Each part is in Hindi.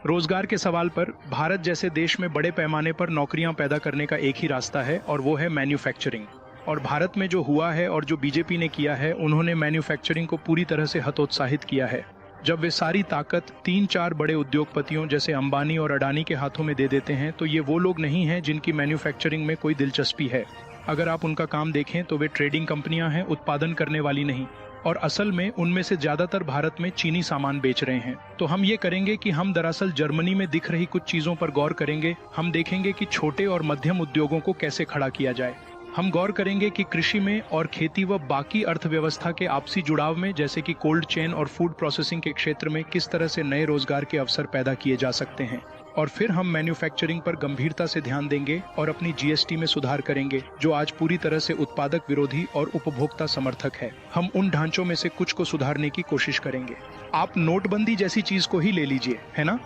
रोजगार के सवाल पर भारत जैसे देश में बड़े पैमाने पर नौकरियां पैदा करने का एक ही रास्ता है और वो है मैन्युफैक्चरिंग। और भारत में जो हुआ है और जो बीजेपी ने किया है, उन्होंने मैन्युफैक्चरिंग को पूरी तरह से हतोत्साहित किया है। जब वे सारी ताकत 3-4 बड़े उद्योगपतियों जैसे अंबानी और अडानी के हाथों में दे देते हैं, तो ये वो लोग नहीं हैं जिनकी मैन्युफैक्चरिंग में कोई दिलचस्पी है। अगर आप उनका काम देखें तो वे ट्रेडिंग कंपनियां हैं, उत्पादन करने वाली नहीं। और असल में उनमें से ज्यादातर भारत में चीनी सामान बेच रहे हैं। तो हम ये करेंगे कि हम दरअसल जर्मनी में दिख रही कुछ चीजों पर गौर करेंगे। हम देखेंगे कि छोटे और मध्यम उद्योगों को कैसे खड़ा किया जाए। हम गौर करेंगे कि कृषि में और खेती व बाकी अर्थव्यवस्था के आपसी जुड़ाव में, जैसे कि कोल्ड चेन और फूड प्रोसेसिंग के क्षेत्र में, किस तरह से नए रोजगार के अवसर पैदा किए जा सकते हैं। और फिर हम मैन्युफैक्चरिंग पर गंभीरता से ध्यान देंगे और अपनी जीएसटी में सुधार करेंगे, जो आज पूरी तरह से उत्पादक विरोधी और उपभोक्ता समर्थक है। हम उन ढांचों में से कुछ को सुधारने की कोशिश करेंगे। आप नोटबंदी जैसी चीज को ही ले लीजिए, है ना।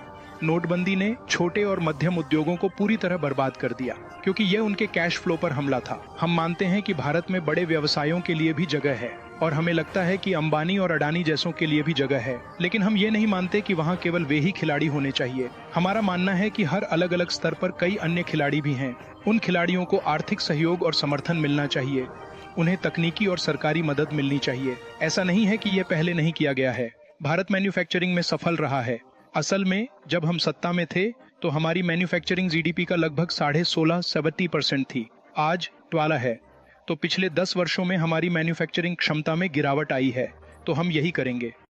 नोटबंदी ने छोटे और मध्यम उद्योगों को पूरी तरह बर्बाद कर दिया, क्योंकि यह उनके कैश फ्लो पर हमला था। हम मानते हैं कि भारत में बड़े व्यवसायों के लिए भी जगह है, और हमें लगता है कि अंबानी और अडानी जैसों के लिए भी जगह है। लेकिन हम ये नहीं मानते कि वहाँ केवल वे ही खिलाड़ी होने चाहिए। हमारा मानना है कि हर अलग अलग स्तर पर कई अन्य खिलाड़ी भी हैं। उन खिलाड़ियों को आर्थिक सहयोग और समर्थन मिलना चाहिए। उन्हें तकनीकी और सरकारी मदद मिलनी चाहिए। ऐसा नहीं है कि यह पहले नहीं किया गया है। भारत मैन्युफैक्चरिंग में सफल रहा है। असल में जब हम सत्ता में थे तो हमारी मैन्युफैक्चरिंग जीडीपी का लगभग 16.5-70% थी। आज 12 है। तो पिछले 10 वर्षों में हमारी मैन्युफैक्चरिंग क्षमता में गिरावट आई है। तो हम यही करेंगे।